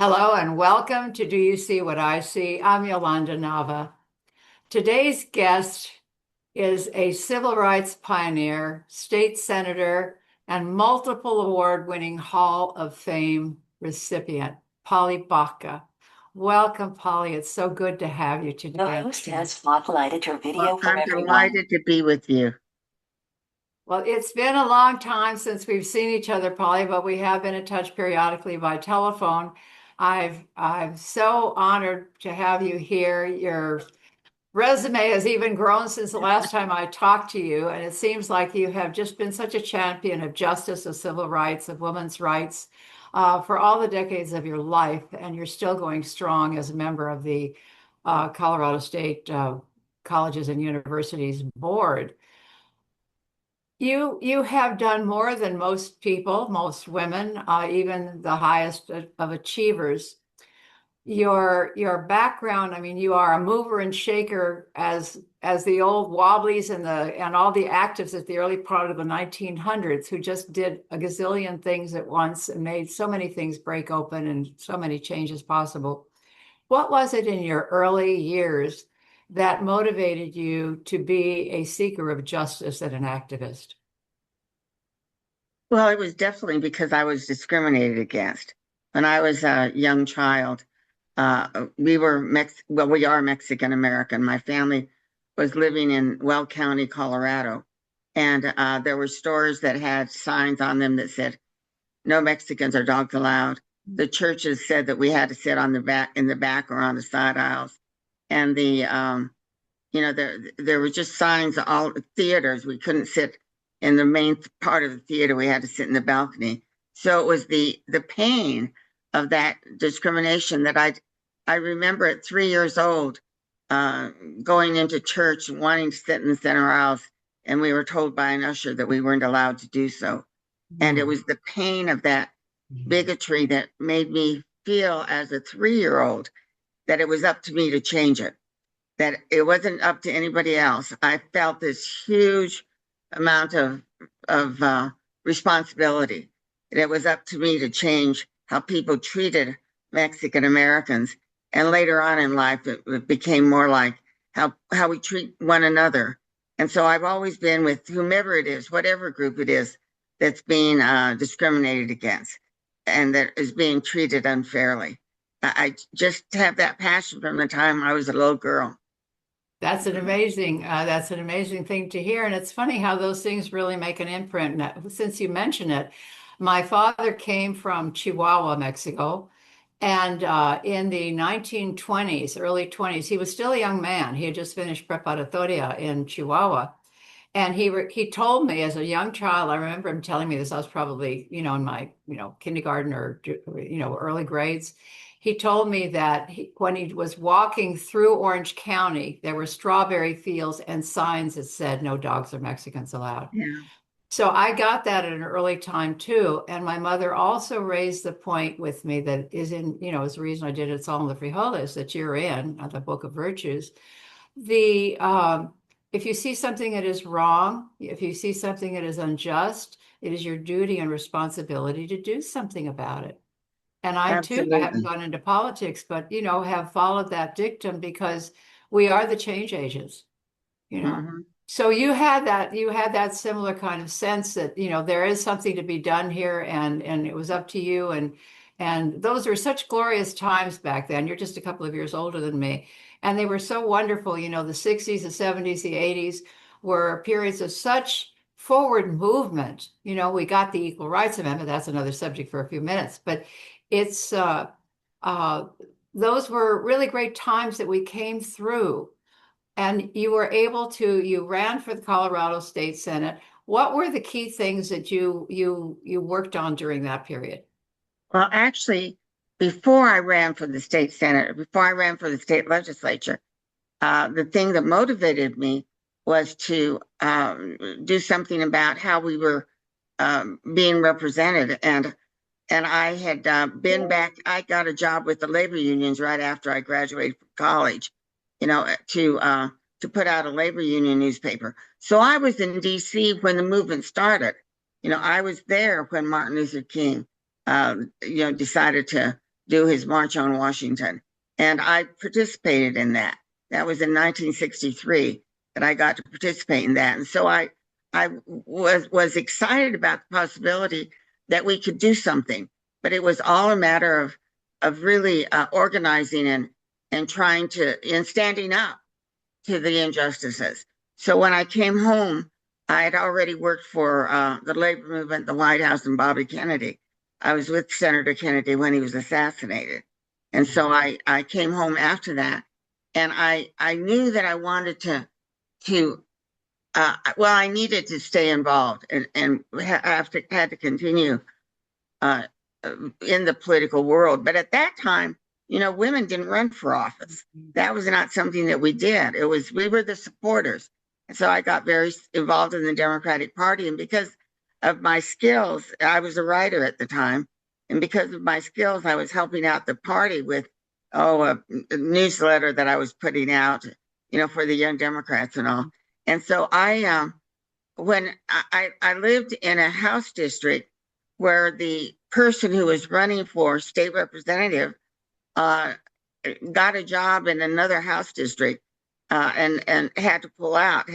Hello and welcome to Do You See What I See? I'm Yolanda Nava. Today's guest is a civil rights pioneer, state senator, and multiple award-winning Hall of Fame recipient, Polly Baca. Welcome, Polly. It's so good to have you today. The host has spotlighted your Well, video for I'm everyone. delighted to be with you. Well, it's been a long time since we've seen each other, Polly, but we have been in touch periodically by telephone. I'm so honored to have you here. Your resume has even grown since the last time I talked to you, and it seems like you have just been such a champion of justice, of civil rights, of women's rights, for all the decades of your life, and you're still going strong as a member of the Colorado State Colleges and Universities Board. You have done more than most people, most women, even the highest of achievers. Your background, I mean, you are a mover and shaker as the old Wobblies and all the actives at the early part of the 1900s who just did a gazillion things at once and made so many things break open and so many changes possible. What was it in your early years that motivated you to be a seeker of justice and an activist? Well, it was definitely because I was discriminated against. When I was a young child, we are Mexican American. My family was living in Weld County, Colorado, and there were stores that had signs on them that said, "No Mexicans or dogs allowed." The churches said that we had to sit on the back, in the back or on the side aisles, and there were just signs. All theaters, we couldn't sit in the main part of the theater. We had to sit in the balcony. So it was the pain of that discrimination that I remember at 3 years old, going into church wanting to sit in the center aisles, and we were told by an usher that we weren't allowed to do so. And it was the pain of that bigotry that made me feel as a 3 year old that it was up to me to change it, that it wasn't up to anybody else. I felt this huge amount of responsibility. And it was up to me to change how people treated Mexican Americans. And later on in life, it became more like how we treat one another. And so I've always been with whomever it is, whatever group it is that's being discriminated against and that is being treated unfairly. I just have that passion from the time I was a little girl. That's an amazing thing to hear. And it's funny how those things really make an imprint. And since you mention it, my father came from Chihuahua, Mexico. And in the 1920s, early 20s, he was still a young man. He had just finished preparatoria in Chihuahua. And he told me as a young child, I remember him telling me this, I was probably, in my, kindergarten or, early grades. He told me that when he was walking through Orange County, there were strawberry fields and signs that said no dogs or Mexicans allowed. Yeah. So I got that at an early time too. And my mother also raised the point with me that is the reason I did It's All in the Frijoles that you're in, the Book of Virtues. The If you see something that is wrong, if you see something that is unjust, it is your duty and responsibility to do something about it. And I too, I haven't Absolutely. gone into politics, but have followed that dictum because we are the change agents. Mhm. So you had that similar kind of sense that, there is something to be done here and it was up to you and those were such glorious times back then. You're just a couple of years older than me. And they were so wonderful, the 60s, the 70s, the 80s were periods of such forward movement. We got the Equal Rights Amendment. That's another subject for a few minutes, but it's uh, those were really great times that we came through. And you ran for the Colorado State Senate. What were the key things that you worked on during that period? Well, actually, before I ran for the state senate, before I ran for the state legislature, the thing that motivated me was to do something about how we were being represented. And I had been back. I got a job with the labor unions right after I graduated from college, to put out a labor union newspaper. So I was in D.C. when the movement started. I was there when Martin Luther King, decided to do his March on Washington. And I participated in that. That was in 1963 that I got to participate in that. And so I was excited about the possibility that we could do something, but it was all a matter of really organizing and trying to, and standing up to the injustices. So when I came home, I had already worked for the labor movement, the White House, and Bobby Kennedy. I was with Senator Kennedy when he was assassinated. And so I came home after that, and I knew that I wanted to I needed to stay involved and had to continue in the political world. But at that time, women didn't run for office. That was not something that we did. We were the supporters. And so I got very involved in the Democratic Party. And because of my skills, I was a writer at the time. And because of my skills, I was helping out the party with, a newsletter that I was putting out, for the Young Democrats and all. And so when I lived in a House district where the person who was running for state representative got a job in another House district and had to pull out,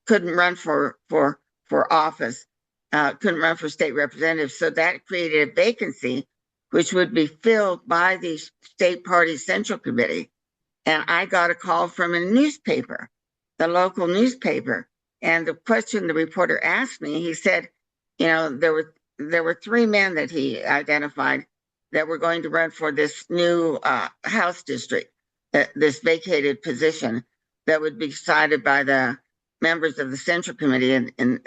couldn't run for office, couldn't run for state representative. So that created a vacancy, which would be filled by the state party central committee. And I got a call from a newspaper, the local newspaper. And the question the reporter asked me, he said, there were three men that he identified that were going to run for this new House district, this vacated position that would be decided by the members of the Central Committee and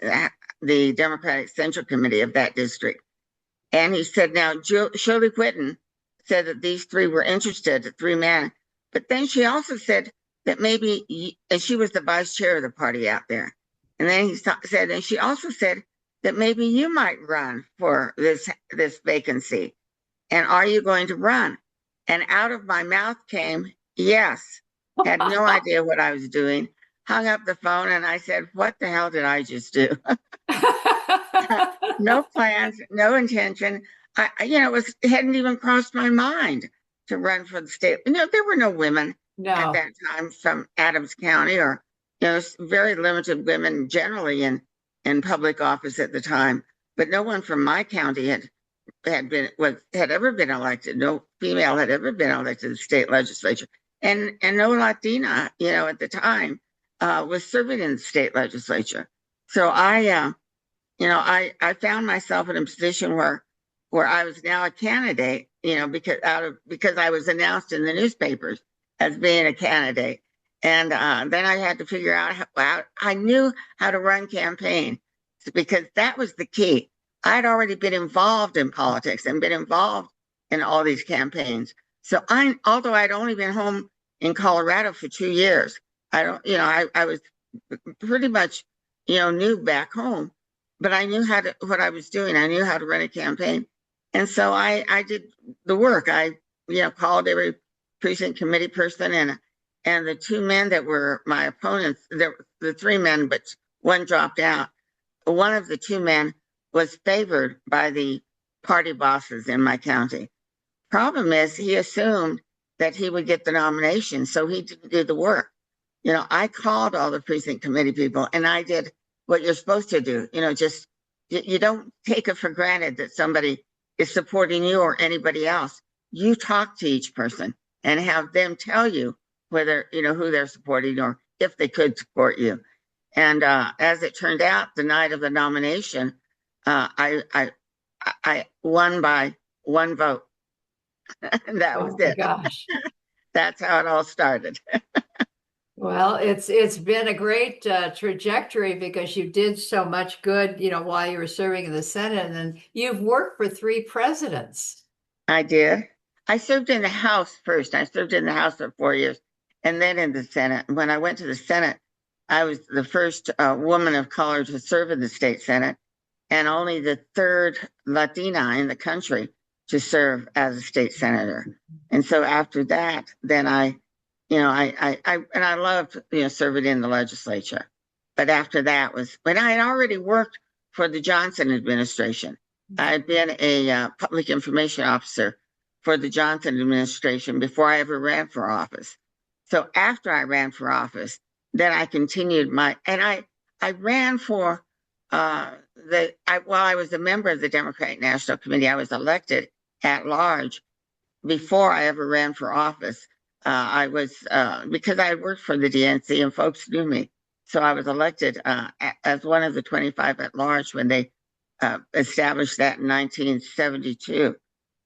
the Democratic Central Committee of that district. And he said, now, Shirley Whitten said that these three were interested, the three men. But then she also said that maybe, and she was the vice chair of the party out there. And then he said, and she also said that maybe you might run for this vacancy. And are you going to run? And out of my mouth came, yes. Had no idea what I was doing. Hung up the phone and I said, what the hell did I just do? No plans, no intention. It hadn't even crossed my mind to run for the state. There were no women at that time from Adams County, or very limited women generally in public office at the time. But no one from my county had ever been elected. No female had ever been elected to the state legislature, and no Latina, at the time, was serving in the state legislature. So I found myself in a position where I was now a candidate, because I was announced in the newspapers as being a candidate. And then I had to figure out how I knew how to run campaign, because that was the key. I'd already been involved in politics and been involved in all these campaigns. So although I'd only been home in Colorado for 2 years, I was pretty much, new back home, but I knew what I was doing. I knew how to run a campaign. And so I did the work. I, called every precinct committee person, and the two men that were my opponents, the three men, but one dropped out. One of the two men was favored by the party bosses in my county. Problem is, he assumed that he would get the nomination, so he didn't do the work. I called all the precinct committee people, and I did what you're supposed to do. You don't take it for granted that somebody is supporting you or anybody else. You talk to each person and have them tell you whether, who they're supporting or if they could support you. And as it turned out, the night of the nomination, I won by one vote. And that was it. Gosh. That's how it all started. Well, it's been a great trajectory, because you did so much good, while you were serving in the Senate, and you've worked for 3 presidents. I did. I served in the House first. I served in the House for 4 years, and then in the Senate. When I went to the Senate, I was the first woman of color to serve in the state Senate, and only the third Latina in the country to serve as a state senator. And so after that, then I loved, serving in the legislature. But after that was when I had already worked for the Johnson administration. I had been a public information officer for the Johnson administration before I ever ran for office. So after I ran for office, then I continued I ran for while I was a member of the Democratic National Committee, I was elected at large before I ever ran for office. I was because I worked for the DNC and folks knew me. So I was elected as one of the 25 at large when they established that in 1972.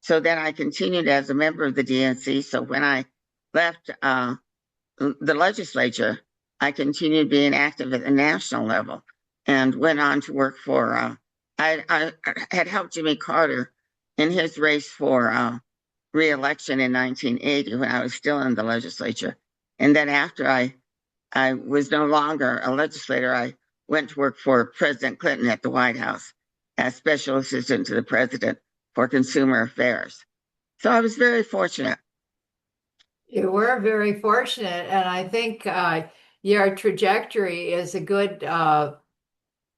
So then I continued as a member of the DNC. So when I left the legislature, I continued being active at the national level and went on to work for, I had helped Jimmy Carter in his race for re-election in 1980 when I was still in the legislature. And then after I was no longer a legislator, I went to work for President Clinton at the White House as special assistant to the president for consumer affairs. So I was very fortunate. You were very fortunate, and I think your trajectory is a good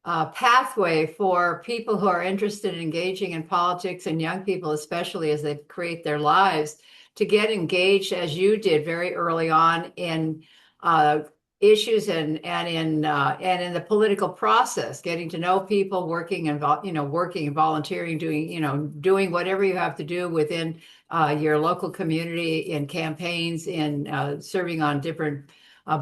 pathway for people who are interested in engaging in politics, and young people especially as they create their lives, to get engaged as you did very early on in issues and in the political process, getting to know people, working and volunteering, doing whatever you have to do within your local community, in campaigns, in serving on different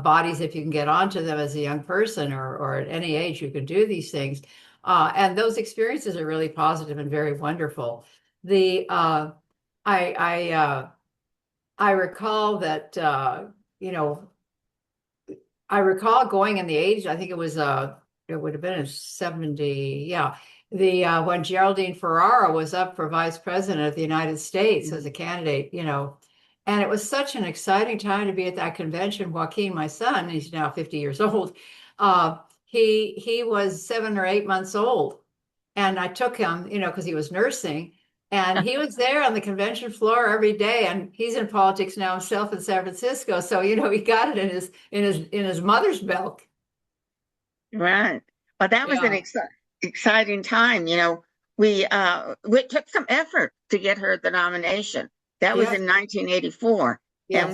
bodies if you can get onto them as a young person, or at any age you can do these things. And those experiences are really positive and very wonderful. I recall that I recall going in the 80s. I think it would have been in 70. Yeah. When Geraldine Ferraro was up for vice president of the United States as a candidate, and it was such an exciting time to be at that convention. Joaquin, my son, he's now 50 years old. He was 7 or 8 months old, and I took him, because he was nursing. And he was there on the convention floor every day, and he's in politics now himself in San Francisco. So, he got it in his mother's milk. Right. Well, that was an exciting time. We took some effort to get her the nomination. That was in 1984. Yes. And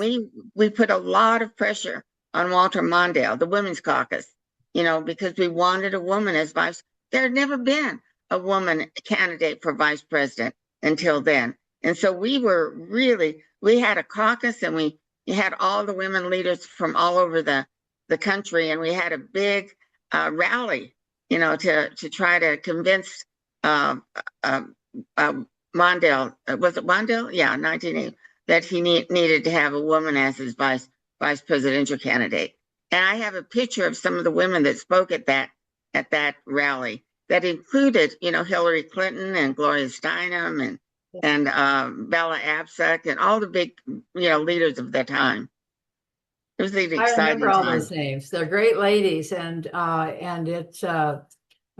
we put a lot of pressure on Walter Mondale, the Women's Caucus, because we wanted a woman as vice. There had never been a woman candidate for vice president until then. And so we had a caucus, and we had all the women leaders from all over the country. And we had a big rally, to try to convince Mondale, was it Mondale? Yeah, 1980, that he needed to have a woman as his vice presidential candidate. And I have a picture of some of the women that spoke at that rally that included, Hillary Clinton and Gloria Steinem and Bella Abzug and all the big, leaders of the time. It was an exciting time. I remember all those names. They're great ladies, and it's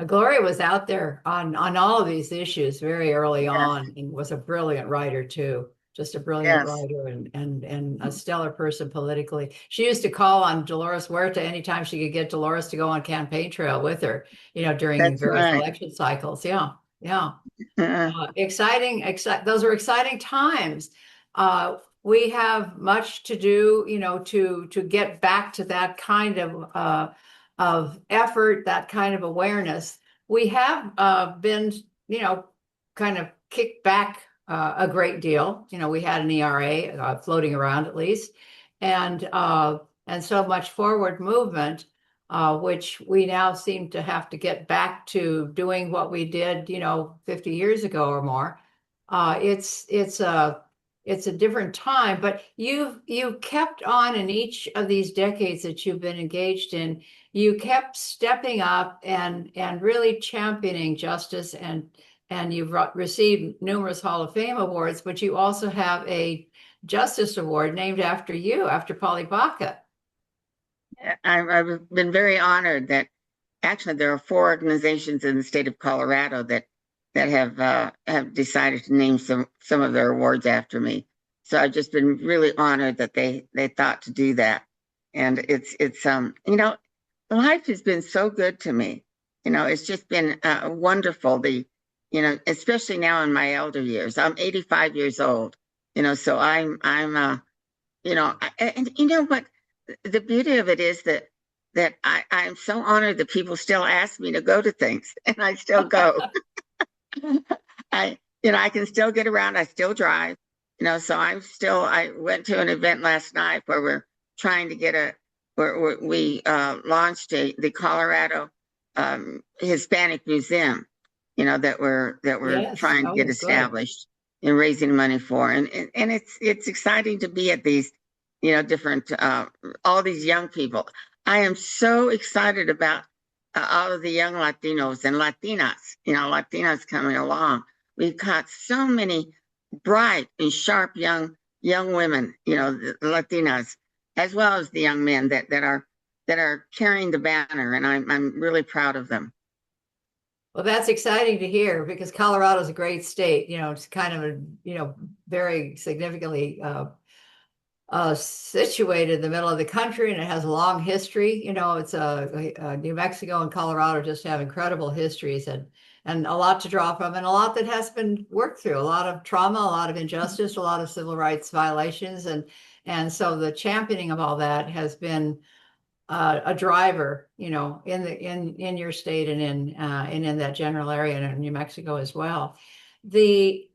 Gloria was out there on all of these issues very early on, and was a brilliant writer too. Just a brilliant writer and a stellar person politically. She used to call on Dolores Huerta anytime she could get Dolores to go on campaign trail with her, during various election cycles. Yeah. Exciting. Those were exciting times. We have much to do, to get back to that kind of effort, that kind of awareness. We have been, kind of kicked back a great deal. We had an ERA floating around at least, and so much forward movement, which we now seem to have to get back to doing what we did, 50 years ago or more. It's a different time, but you've kept on in each of these decades that you've been engaged in. You kept stepping up and really championing justice, and you've received numerous Hall of Fame awards, but you also have a Justice Award named after you, after Polly Baca. I've been very honored that actually there are 4 organizations in the state of Colorado that have decided to name some of their awards after me. So I've just been really honored that they thought to do that. And it's life has been so good to me. It's just been wonderful. Especially now in my elder years. I'm 85 years old, So and you know what? The beauty of it is that I'm so honored that people still ask me to go to things, and I still go. I can still get around. I still drive, so I went to an event last night where we're trying to get where we launched the Colorado Hispanic Museum, that we're Yes. trying to Oh, get good. established and raising money for. And it's exciting to be at these, different, all these young people. I am so excited about all of the young Latinos and Latinas, Latinas coming along. We've got so many bright and sharp young women, the Latinas, as well as the young men that are carrying the banner, and I'm really proud of them. Well, that's exciting to hear because Colorado is a great state. It's kind of very significantly situated in the middle of the country, and it has a long history. It's New Mexico and Colorado just have incredible histories and a lot to draw from, and a lot that has been worked through, a lot of trauma, a lot of injustice, a lot of civil rights violations, and so the championing of all that has been a driver, in your state and in that general area and in New Mexico as well. The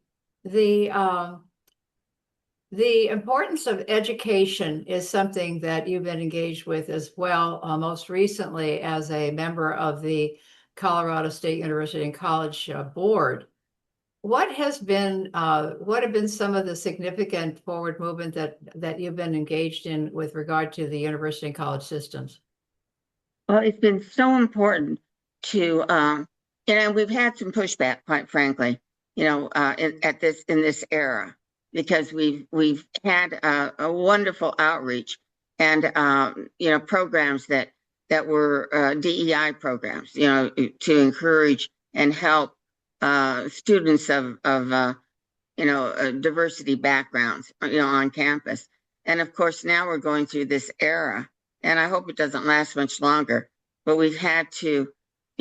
importance of education is something that you've been engaged with as well, most recently as a member of the Colorado State University and College Board. What have been some of the significant forward movement that you've been engaged in with regard to the university and college systems? Well, it's been so important to, and we've had some pushback, quite frankly, in this era, because we've had a wonderful outreach and programs that were DEI programs, to encourage and help students of diversity backgrounds, on campus. And of course, now we're going through this era, and I hope it doesn't last much longer. But we've had to,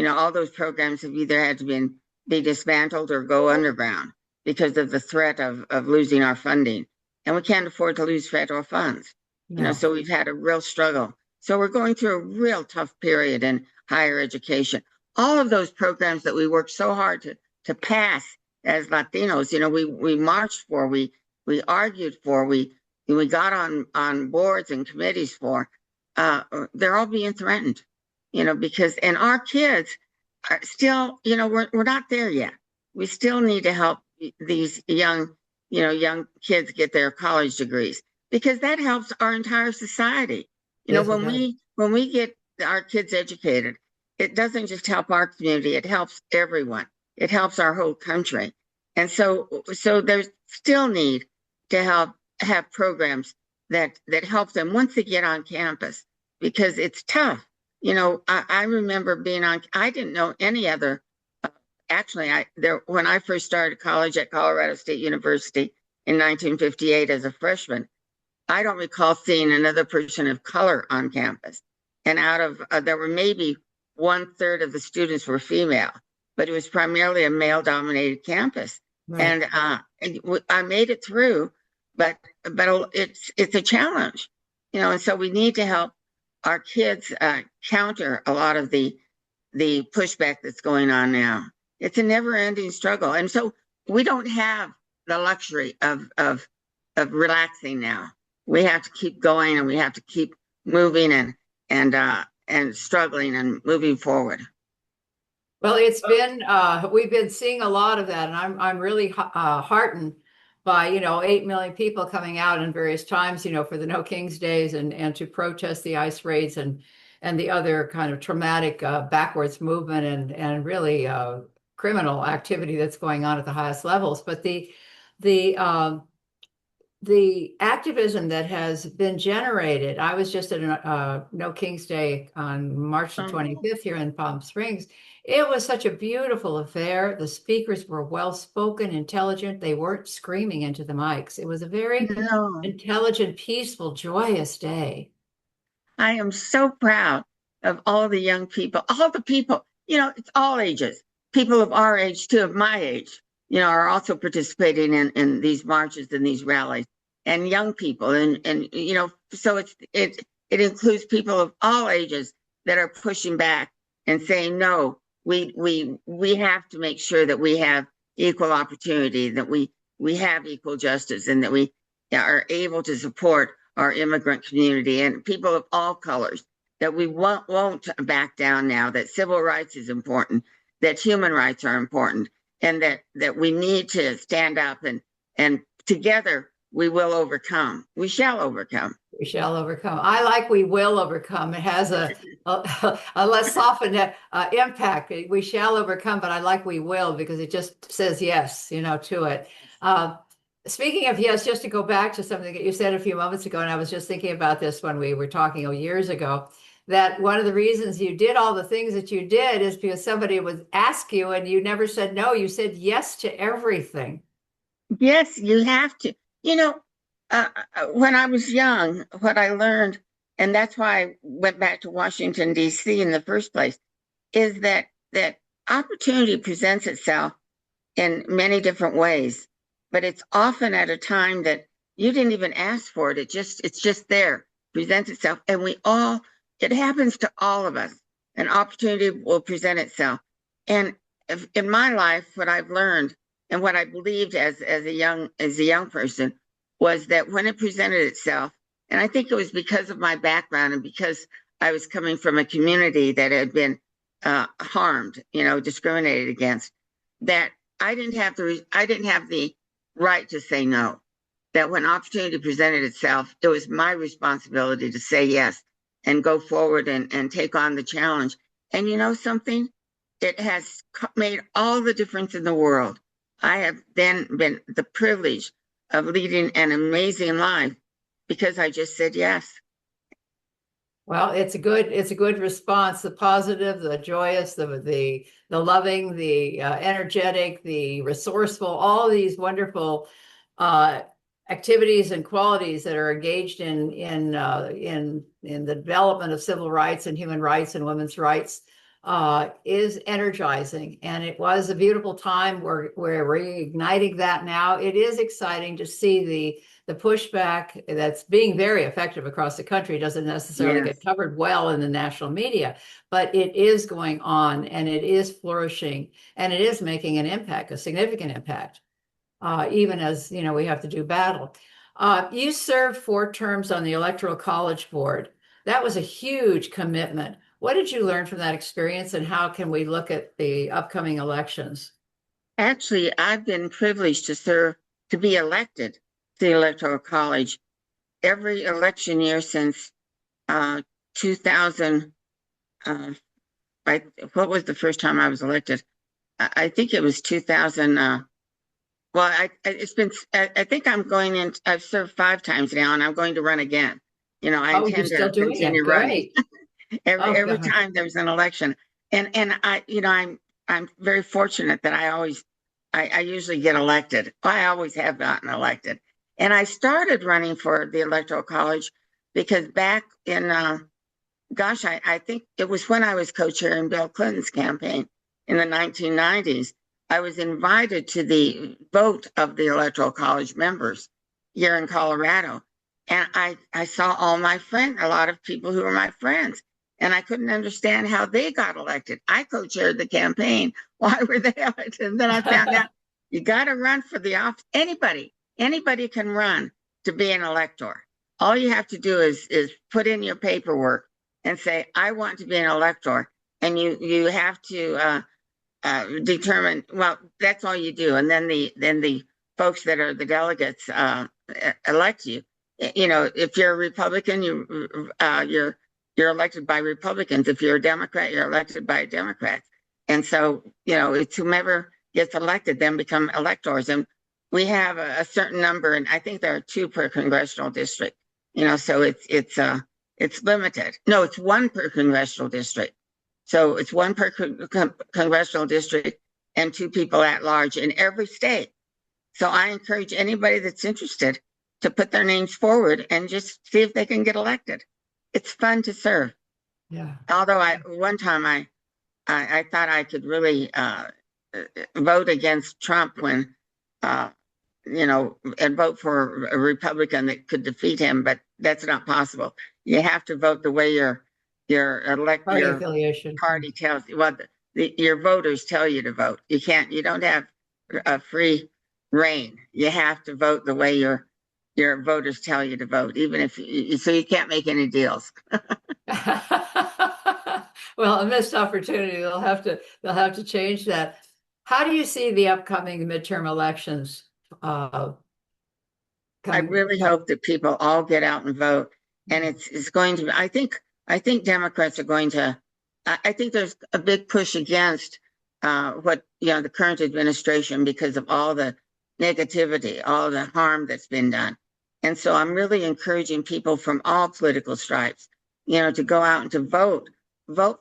all those programs have either had to be dismantled or go underground because of the threat of losing our funding, and we can't afford to lose federal funds. No. So we've had a real struggle. So we're going through a real tough period in higher education. All of those programs that we worked so hard to pass as Latinos, we marched for, we argued for, we got on boards and committees for, they're all being threatened, because, and our kids are still, we're not there yet. We still need to help these young kids get their college degrees, because that helps our entire society. Yes, when we get our kids educated, it doesn't just help our community, it helps everyone. It helps our whole country. And so there's still need to have programs that help them once they get on campus, because it's tough. I remember I didn't know any other, when I first started college at Colorado State University in 1958 as a freshman, I don't recall seeing another person of color on campus. And out of, there were maybe 1/3 of the students were female, but it was primarily a male-dominated campus. Right. And I made it through, but it's a challenge, and so we need to help our kids counter a lot of the pushback that's going on now. It's a never-ending struggle, and so we don't have the luxury of relaxing now. We have to keep going, and we have to keep moving and struggling and moving forward. Well, it's been we've been seeing a lot of that, and I'm really heartened by 8 million people coming out in various times, for the No Kings Days and to protest the ICE raids and the other kind of traumatic backwards movement and really criminal activity that's going on at the highest levels. But the activism that has been generated, I was just at a No Kings Day on March the 25th here in Palm Springs. It was such a beautiful affair. The speakers were well-spoken, intelligent. They weren't screaming into the mics. It was a very intelligent, peaceful, joyous day. I am so proud of all the young people, all the people, it's all ages, people of our age too, of my age, are also participating in these marches and these rallies, and young people, and so it includes people of all ages that are pushing back and saying, no, we have to make sure that we have equal opportunity, that we have equal justice, and that we are able to support our immigrant community and people of all colors, that we won't back down now, that civil rights is important, that human rights are important, and that we need to stand up, and together we will overcome. We shall overcome. We shall overcome. I like we will overcome. It has a less softened impact. We shall overcome, but I like we will because it just says yes, to it. Speaking of yes, just to go back to something that you said a few moments ago, and I was just thinking about this when we were talking years ago, that one of the reasons you did all the things that you did is because somebody would ask you and you never said no. You said yes to everything. Yes, you have to. When I was young, what I learned, and that's why I went back to Washington, D.C. in the first place, is that opportunity presents itself in many different ways, but it's often at a time that you didn't even ask for it. It's just there, presents itself, and it happens to all of us. An opportunity will present itself. And in my life, what I've learned and what I believed as a young person was that when it presented itself, and I think it was because of my background and because I was coming from a community that had been harmed, discriminated against, that I didn't have the right to say no. That when opportunity presented itself, it was my responsibility to say yes and go forward and take on the challenge. And you know something? It has made all the difference in the world. I have then been the privilege of leading an amazing life because I just said yes. Well, it's a good response. The positive, the joyous, the loving, the energetic, the resourceful, all these wonderful activities and qualities that are engaged in the development of civil rights and human rights and women's rights is energizing. And it was a beautiful time. We're reigniting that now. It is exciting to see the pushback that's being very effective across the country. It doesn't necessarily get covered well in the national media, but it is going on and it is flourishing and it is making an impact, a significant impact, even as, we have to do battle. You served 4 terms on the Electoral College Board. That was a huge commitment. What did you learn from that experience and how can we look at the upcoming elections? Actually, I've been privileged to be elected to the Electoral College every election year since 2000. What was the first time I was elected? I think it was 2000. I think I'm going in. I've served 5 times now, and I'm going to run again. I intend to continue running. Every time there's an election, and I'm very fortunate that I usually get elected. I always have gotten elected, and I started running for the Electoral College because back in I think it was when I was co-chairing Bill Clinton's campaign in the 1990s. I was invited to the vote of the Electoral College members here in Colorado, and I saw all my friends, a lot of people who were my friends. And I couldn't understand how they got elected. I co-chaired the campaign. Why were they elected? And then I found out you got to run for the office. Anybody can run to be an elector. All you have to do is put in your paperwork and say, I want to be an elector. And you have to determine, well, that's all you do. And then the folks that are the delegates elect you. If you're a Republican, you're elected by Republicans. If you're a Democrat, you're elected by Democrats. And so, it's whomever gets elected then become electors. And we have a certain number, and I think there are 2 per congressional district. So it's limited. No, it's 1 per congressional district. So it's 1 per congressional district and 2 people at large in every state. So I encourage anybody that's interested to put their names forward and just see if they can get elected. It's fun to serve. Yeah. Although one time I thought I could really vote against Trump when, and vote for a Republican that could defeat him, but that's not possible. You have to vote the way your Party affiliation. party tells you. Well, your voters tell you to vote. You don't have a free reign. You have to vote the way your voters tell you to vote, even if so you can't make any deals. Well, a missed opportunity. They'll have to change that. How do you see the upcoming midterm elections? I really hope that people all get out and vote, and it's going to be. I think Democrats are going to. I think there's a big push against what the current administration because of all the negativity, all the harm that's been done, and so I'm really encouraging people from all political stripes, to go out and to vote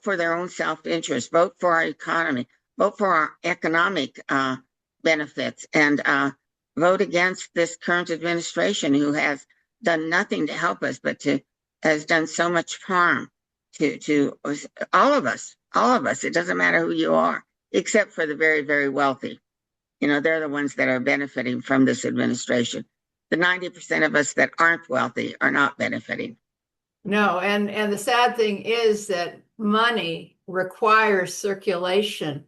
for their own self-interest, vote for our economy, vote for our economic benefits, and vote against this current administration who has done nothing to help us, but has done so much harm to all of us. It doesn't matter who you are, except for the very, very wealthy. They're the ones that are benefiting from this administration. The 90% of us that aren't wealthy are not benefiting. No, and the sad thing is that money requires circulation.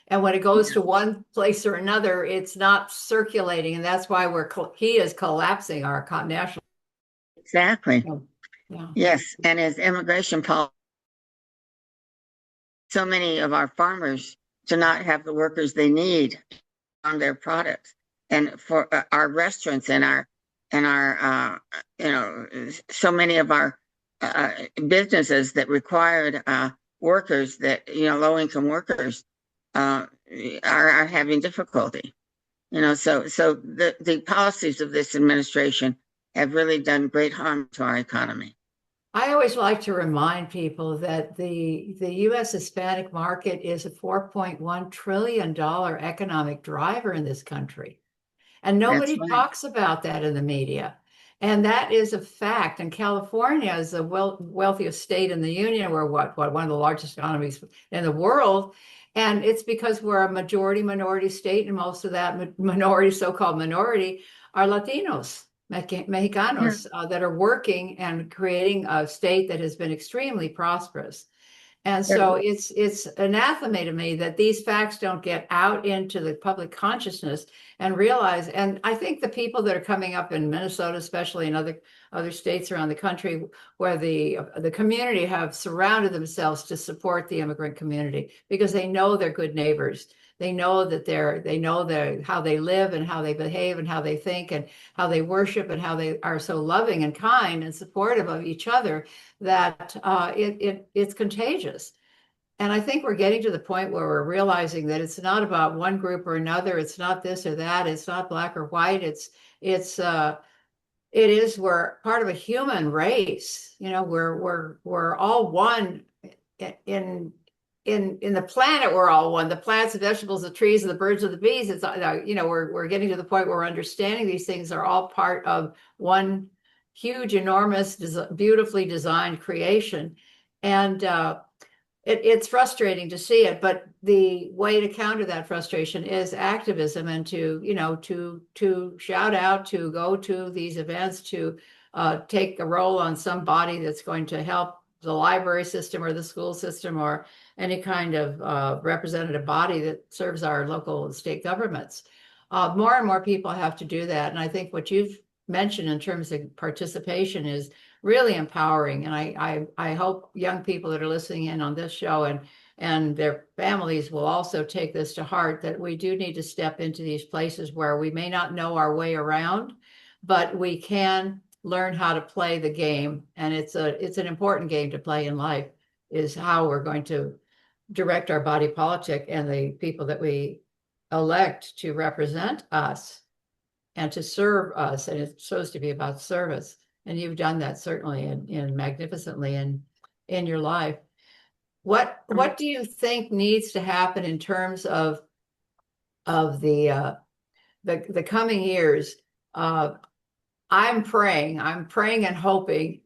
And when it goes to one place or another, it's not circulating. And that's why he is collapsing our national. Exactly. Yeah. Yes. And as immigration policy, so many of our farmers do not have the workers they need on their products. And for our restaurants and our so many of our businesses that required workers that, low-income workers are having difficulty. So the policies of this administration have really done great harm to our economy. I always like to remind people that the U.S. Hispanic market is a $4.1 trillion economic driver in this country. And nobody talks about that in the media. And that is a fact. And California is the wealthiest state in the union. We're one of the largest economies in the world. And it's because we're a majority minority state, and most of that minority, so-called minority, are Latinos, Mexicanos, that are working and creating a state that has been extremely prosperous. And so it's anathema to me that these facts don't get out into the public consciousness and realize. And I think the people that are coming up in Minnesota, especially in other states around the country, where the community have surrounded themselves to support the immigrant community because they know they're good neighbors. They know that how they live and how they behave and how they think and how they worship and how they are so loving and kind and supportive of each other that it's contagious. And I think we're getting to the point where we're realizing that it's not about one group or another. It's not this or that. It's not black or white. It is we're part of a human race. We're all one in the planet. We're all one. The plants, the vegetables, the trees, the birds, and the bees. It's we're getting to the point where we're understanding these things are all part of one huge, enormous, beautifully designed creation. And it's frustrating to see it, but the way to counter that frustration is activism and to shout out, to go to these events, to take a role on some body that's going to help the library system or the school system or any kind of representative body that serves our local and state governments. More and more people have to do that. And I think what you've mentioned in terms of participation is really empowering. And I hope young people that are listening in on this show and their families will also take this to heart, that we do need to step into these places where we may not know our way around, but we can learn how to play the game. And it's an important game to play in life, is how we're going to direct our body politic and the people that we elect to represent us and to serve us. And it's supposed to be about service. And you've done that certainly in magnificently in your life. What do you think needs to happen in terms of the coming years? I'm praying and hoping.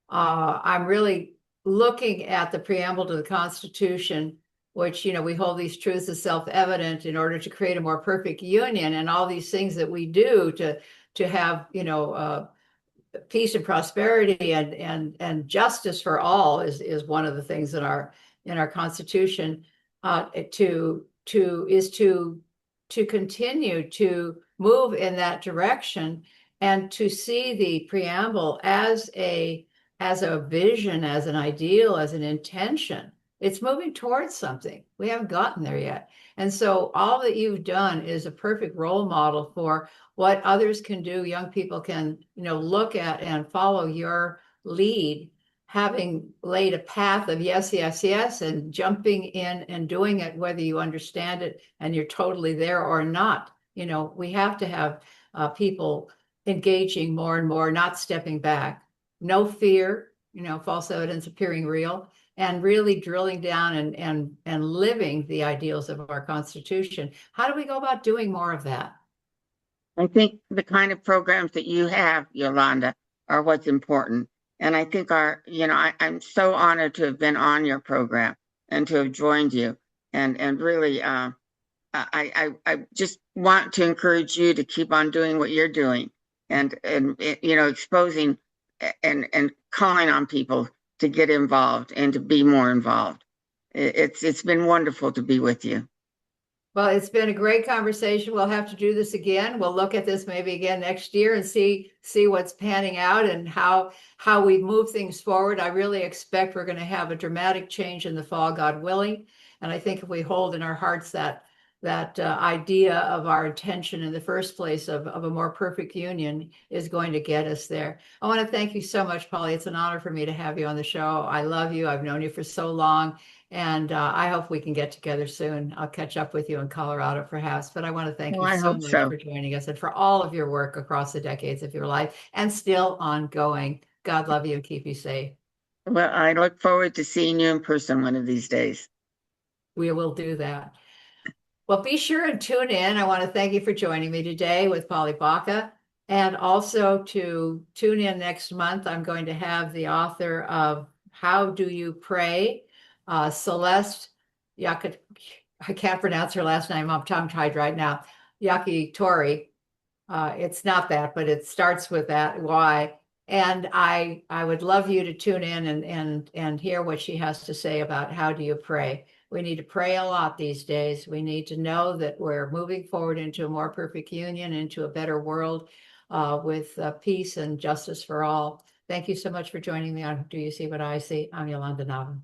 I'm really looking at the preamble to the Constitution, which, we hold these truths as self-evident in order to create a more perfect union, and all these things that we do to have, peace and prosperity and justice for all is one of the things in our Constitution, to continue to move in that direction, and to see the preamble as a vision, as an ideal, as an intention. It's moving towards something. We haven't gotten there yet. And so all that you've done is a perfect role model for what others can do. Young people can, look at and follow your lead, having laid a path of yes, yes, yes, and jumping in and doing it, whether you understand it and you're totally there or not. We have to have people engaging more and more, not stepping back. No fear, false evidence appearing real, and really drilling down and living the ideals of our Constitution. How do we go about doing more of that? I think the kind of programs that you have, Yolanda, are what's important. And I think I'm so honored to have been on your program and to have joined you. And really, I just want to encourage you to keep on doing what you're doing, and exposing and calling on people to get involved and to be more involved. It's been wonderful to be with you. Well, it's been a great conversation. We'll have to do this again. We'll look at this maybe again next year and see what's panning out and how we move things forward. I really expect we're going to have a dramatic change in the fall, God willing. And I think if we hold in our hearts that idea of our intention in the first place of a more perfect union is going to get us there. I want to thank you so much, Polly. It's an honor for me to have you on the show. I love you. I've known you for so long. And I hope we can get together soon. I'll catch up with you in Colorado perhaps, but I want to thank you so much for joining us and for all of your work across the decades of your life and still ongoing. God love you and keep you safe. Well, I look forward to seeing you in person one of these days. We will do that. Well, be sure and tune in. I want to thank you for joining me today with Polly Baca, and also to tune in next month. I'm going to have the author of How Do You Pray? Celeste Yaki, I can't pronounce her last name. I'm tongue-tied right now. Yakitori. It's not that, but it starts with that Y. And I would love you to tune in and hear what she has to say about how do you pray. We need to pray a lot these days. We need to know that we're moving forward into a more perfect union, into a better world with peace and justice for all. Thank you so much for joining me on Do You See What I See? I'm Yolanda Nava.